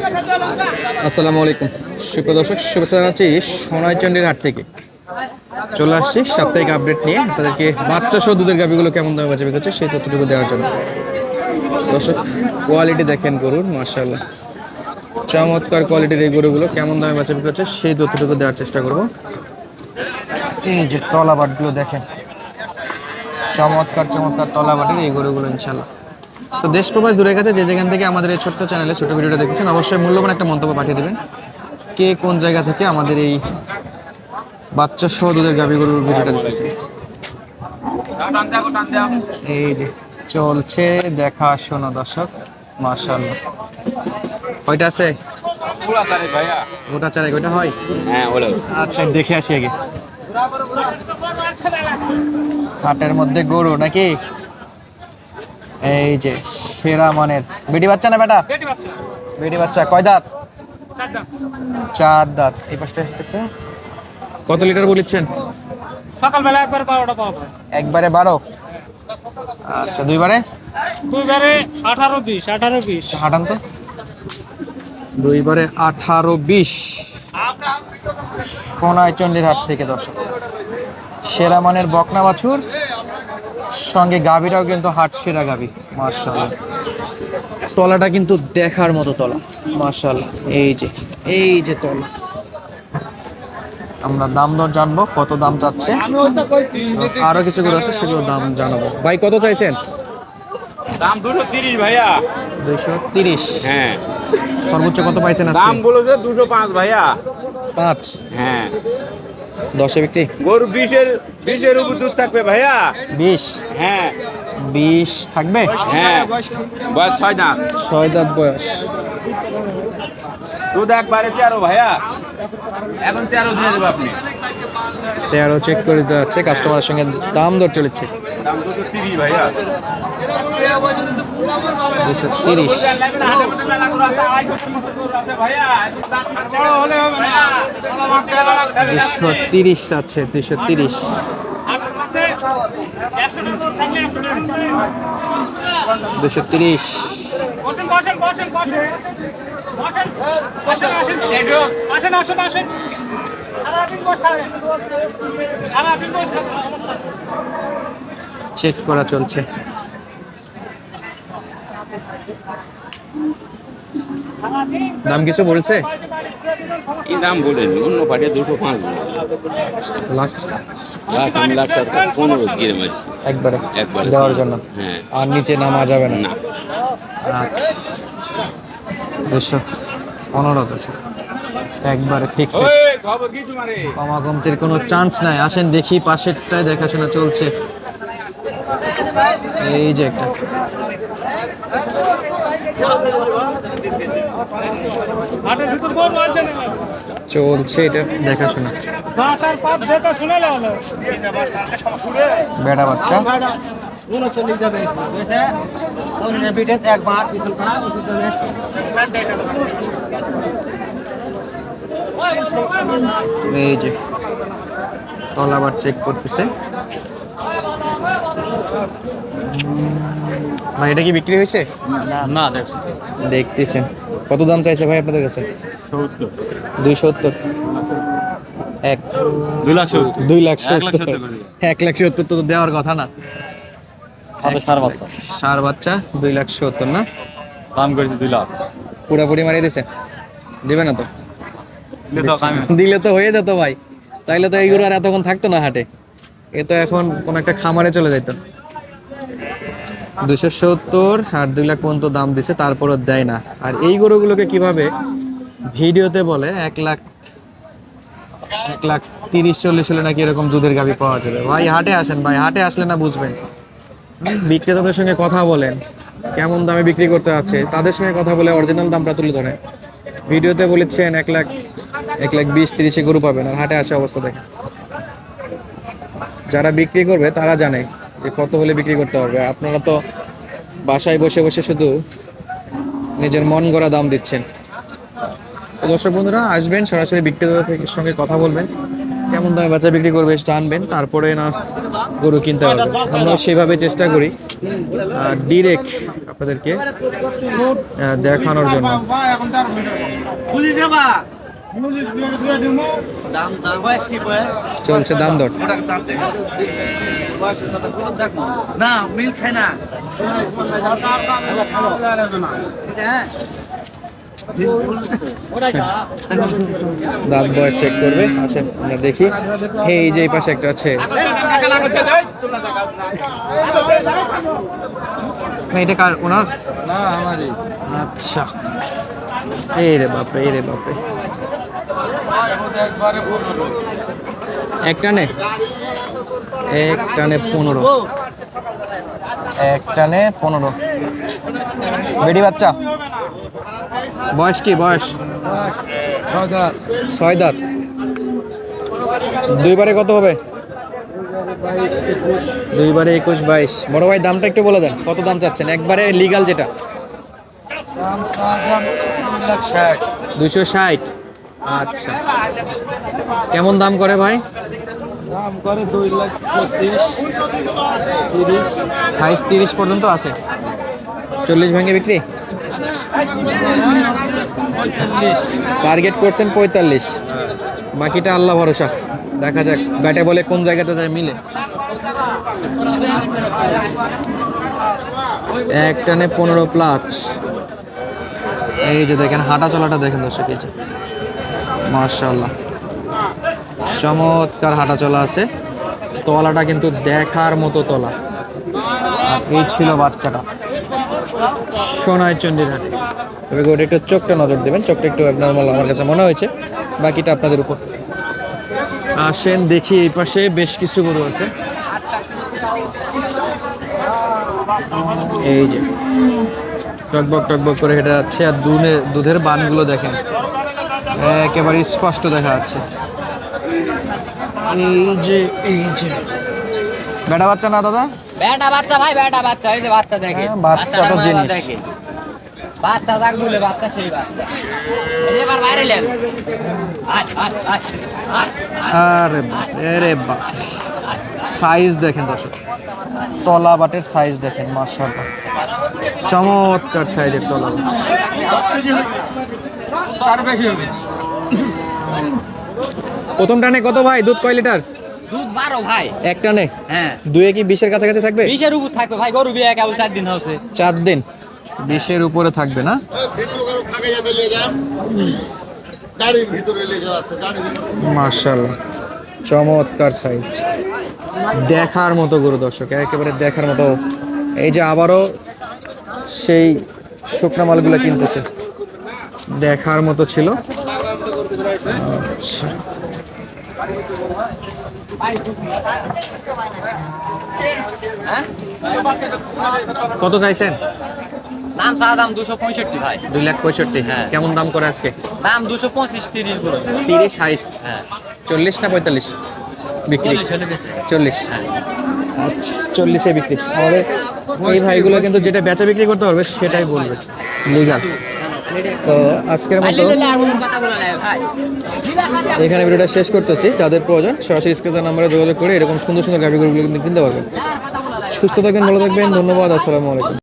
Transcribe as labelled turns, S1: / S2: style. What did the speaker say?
S1: আসসালামু আলাইকুম সুপ্রিয় দর্শক, শুভেচ্ছা জানাচ্ছি সোনাইচন্ডির হাট থেকে। চলে আসছি সাপ্তাহিক আপডেট নিয়ে তাদেরকে বাচ্চা সহ দুধের গাভিগুলো কেমন দামে বেচা বিক্রি হচ্ছে সেই তথ্যটুকু দেওয়ার জন্য। দর্শক, কোয়ালিটি দেখেন গরুর, মাশাআল্লাহ চমৎকার কোয়ালিটির এই গরুগুলো কেমন দামে বেচা বিক্রি হচ্ছে সেই তথ্যটুকু দেওয়ার চেষ্টা করব। এই যে তলাবাটগুলো দেখেন, চমৎকার চমৎকার তলাবাটের এই গরুগুলো ইনশাআল্লাহ। তো দেশ প্রবাস দূরে গেছে যে যেখান থেকে আমাদের এই ছোট্ট চ্যানেলে ছোট ভিডিওটা দেখেছেন, অবশ্যই মূল্যবান একটা মন্তব্য পাঠিয়ে দেবেন। কে কোন জায়গা থেকে আমাদের এই বাচ্চা সহ দুধের গাভী গরুর ভিডিওটা দেখতেছেন। এই যে চলছে দেখাশোনা দর্শক, মাশাআল্লাহ। কয়টা আছে? ওটা চারে কয়টা হয়? আচ্ছা, দেখে আসি আগে। হাটের মধ্যে গরু নাকি? এই যে সেরা মানের বেটি বাচ্চা না বেটা? বেটি বাচ্চা। কয় দাঁত? চার দাঁত। এই পাশটা এসে কত লিটার বলেছেন?
S2: সকালবেলা একবারে 12টা পাওয়া যায়।
S1: একবারে 12? আচ্ছা, দুইবারে
S2: 18-20
S1: হাঁটান তো। দুইবারে 18-20 সোনাইচন্ডির হাট থেকে দর্শক। সেরা মানের বকনা বাছুর, সঙ্গে গাভীটাও কিন্তু হাট সেরা গাভী, মাশাআল্লাহ। তলাটা কিন্তু দেখার মতো তলা, মাশাআল্লাহ। এই যে তলা। আমরা দাম দর জানবো, কত দাম চাচ্ছে, আরো কিছু করে আছে সেগুলো দাম জানাবো। ভাই কত চাইছেন?
S2: দাম 230 ভাইয়া।
S1: 230?
S2: হ্যাঁ।
S1: সর্বোচ্চ কত পাইছেন আজকে?
S2: দাম বলেছে 205 ভাইয়া।
S1: 5?
S2: হ্যাঁ।
S1: 10-এ বিক্রি?
S2: গরু 20-এর উপর দুধ থাকবে ভাইয়া।
S1: 20?
S2: হ্যাঁ।
S1: 20 থাকবে?
S2: হ্যাঁ। বয়স 6 দাঁত।
S1: 6 দাঁত বয়স।
S2: দুধ একবারে 13 ভাইয়া। এখন 13 দিয়ে দেবো আপনি।
S1: 13 চেক করে দেওয়া হচ্ছে, কাস্টমারের সঙ্গে দাম দর চলেছে।
S2: দাম 230 ভাইয়া।
S1: 230? 230 আছে, 230। 230। চেক করা চলছে। দাম কিছু বলছে?
S2: কি দাম বলেন? অন্য পাটিয়ে 205 বলেছে।
S1: লাস্ট
S2: আমি লাখ 15 দিয়ে মারছি
S1: একবারে
S2: একবারে
S1: দেওয়ার জন্য।
S2: হ্যাঁ।
S1: আর নিচে নামা যাবে না?
S2: না।
S1: আচ্ছা, 215, 200 একবারে ফিক্সড। কমা কমতির কোনো চান্স নাই। আসেন দেখি, পাশেরটায় দেখাশোনা চলছে। এই যে একটা চলছে, এটা দেখাশোনা। বেটা বাচ্চা। এই যে তলাবার চেক করতেছে। ভাই এটা কি বিক্রি হয়েছে?
S2: না,
S1: দেখতেছেন। কত দাম চাইছে ভাই আপনাদের কাছে? 270? 2,70,000? 1,70,000 তো দেওয়ার কথা না। সার বাচ্চা 2,70,000 না?
S2: দাম করেছে 2 লাখ।
S1: পুরাপুরি মারিয়ে দিছে? দিবে না তো? দিলে তো হয়ে যেত ভাই, তাইলে তো এইগুলো আর এতক্ষণ থাকতো না হাটে। এ তো এখন কোন একটা খামারে চলে যাইতো। 270 আর 2 লাখ পর্যন্ত দাম দিছে, তারপরও দেয় না। আর এই গরুগুলোকে কিভাবে ভিডিওতে বলে 1,30,40 হলে নাকি এরকম দুধের গাভী পাওয়া যাবে। ভাই হাটে আসেন, ভাই হাটে আসলে না বুঝবেন। বিক্রেতাদের সঙ্গে কথা বলেন, কেমন দামে বিক্রি করতে আছে তাদের সঙ্গে কথা বলে অরিজিনাল দামটা তুলে ধরেন। ভিডিওতে বলেছেন 1,20,30-এ গরু পাবেন, আর হাটে আসা অবস্থা দেখেন। যারা বিক্রি করবে তারা জানে যে কত হলে বিক্রি করতে পারবে। আপনারা তো বাসায় বসে বসে শুধু নিজের মন গড়া দাম দিচ্ছেন। তো দর্শক বন্ধুরা, আসবেন সরাসরি বিক্রেতাদের সঙ্গে কথা বলবেন, কেমন দামে বেচা বিক্রি করবে জানবেন, তারপরে না গরু কিনতে পারবেন। আমরাও সেভাবে চেষ্টা করি ডিরেক্ট আপনাদেরকে দেখানোর জন্য। চলছে দাম দর।
S3: না মিল খায় না
S1: দাঁত বয়স চেক করবে। আসেন আমরা দেখি। এই যে এই পাশে একটা আছে, না এটা কার ওনার?
S3: না আমারই
S1: আচ্ছা, এই রে বাপরে, এই রে বাপরে।
S3: একবারে 15
S1: এক টানে 15, এক টানে 15 বেডি বাচ্চা। বয়স কি? বয়স 6 দাঁত। দুইবারে কত হবে? দুইবারে 21 22। বড় ভাই দামটা একটু বলে দেন, কত দাম চাচ্ছেন একবারে লিগাল যেটা?
S3: দাম সাধারণ 260
S1: 260। আচ্ছা, কেমন দাম করে ভাই?
S3: দাম করে 2,25,30
S1: হাইস 30 পর্যন্ত আছে। 40 ভেঙে বিক্রি।
S3: 45
S1: টার্গেট করছেন 45, বাকিটা আল্লাহ ভরসা। দেখা যাক ব্যাটে বলে কোন জায়গাতে যায় মিলে। এক টানে 15 প্লাস। এই যে দেখেন হাঁটা চলাটা দেখেন দর্শক, এই যে মাশাআল্লাহ চমৎকার হাঁটা চলা আছে। তলাটা কিন্তু দেখার মতো তলা। আর এই ছিল বাচ্চাটা সোনাই চন্ডীর হাটে। তবে ওটা একটু চোখটা নজর দেবেন, চোখটা একটু অ্যাবনর্মাল আমার কাছে মনে হয়েছে, বাকিটা আপনাদের উপর। আসেন দেখি, এই পাশে বেশ কিছু গরু আছে। এই যে টকবক টকবক করে হেঁটে যাচ্ছে, আর দুধের বানগুলো দেখেন একেবারে স্পষ্ট দেখা যাচ্ছে। এই যে বেটা বাচ্চা না দাদা?
S2: বেটা বাচ্চা ভাই, বেটা বাচ্চা, এই যে বাচ্চা দেখে,
S1: বাচ্চা তো জিনিস।
S2: বাচ্চা দাগ বলে বাচ্চা, সেই বাচ্চা এবার বাইরে লেন।
S1: আরে আরে বাপ, সাইজ দেখেন দর্শক, তলা বাটের সাইজ দেখেন মাশাআল্লাহ, চমৎকার সাইজের তলা বাট।
S3: আর বেশি হবে
S1: প্রথম টানে কত ভাই? দুধ কয় লিটার?
S2: দুধ 12 ভাই।
S1: এক টানে?
S2: হ্যাঁ,
S1: দুয়ে কি 20-এর কাছাকাছি থাকবে?
S2: 20-এর উপর থাকবে ভাই। গরু বিয়ে কেবল 4 দিন হচ্ছে।
S1: 4 দিন 20-এর উপরে থাকবে না? মাশাআল্লাহ চমৎকার সাইজ, দেখার মতো গরু দর্শক, একেবারে দেখার মতো। এই যে আবারও সেই শুকনা মালগুলো কিনতেছে, দেখার মতো ছিল। আচ্ছা, কত চাইছেন?
S2: নাম সাদা দাম 265 ভাই।
S1: 2,65,000।
S2: হ্যাঁ।
S1: কেমন দাম করে আজকে?
S2: দাম 225-30 করে।
S1: 30 হাইস্ট।
S2: হ্যাঁ,
S1: 40 না 45 বিক্রি?
S2: 40 হলে বেশি।
S1: 40।
S2: হ্যাঁ,
S1: আচ্ছা, 40-এ বিক্রি। আমাদের এই ভাইগুলো কিন্তু যেটা বেচা বিক্রি করতে পারবে সেটাই বলবে লিগাল। তো আজকের মতো এখানে ভিডিওটা শেষ করতেছি। যাদের প্রয়োজন সরাসরি স্ক্রিনের নাম্বারে যোগাযোগ করে এরকম সুন্দর সুন্দর গাভী গরুগুলো কিন্তু কিনতে পারবেন। সুস্থ থাকবেন, ভালো থাকবেন, ধন্যবাদ, আসসালামু আলাইকুম।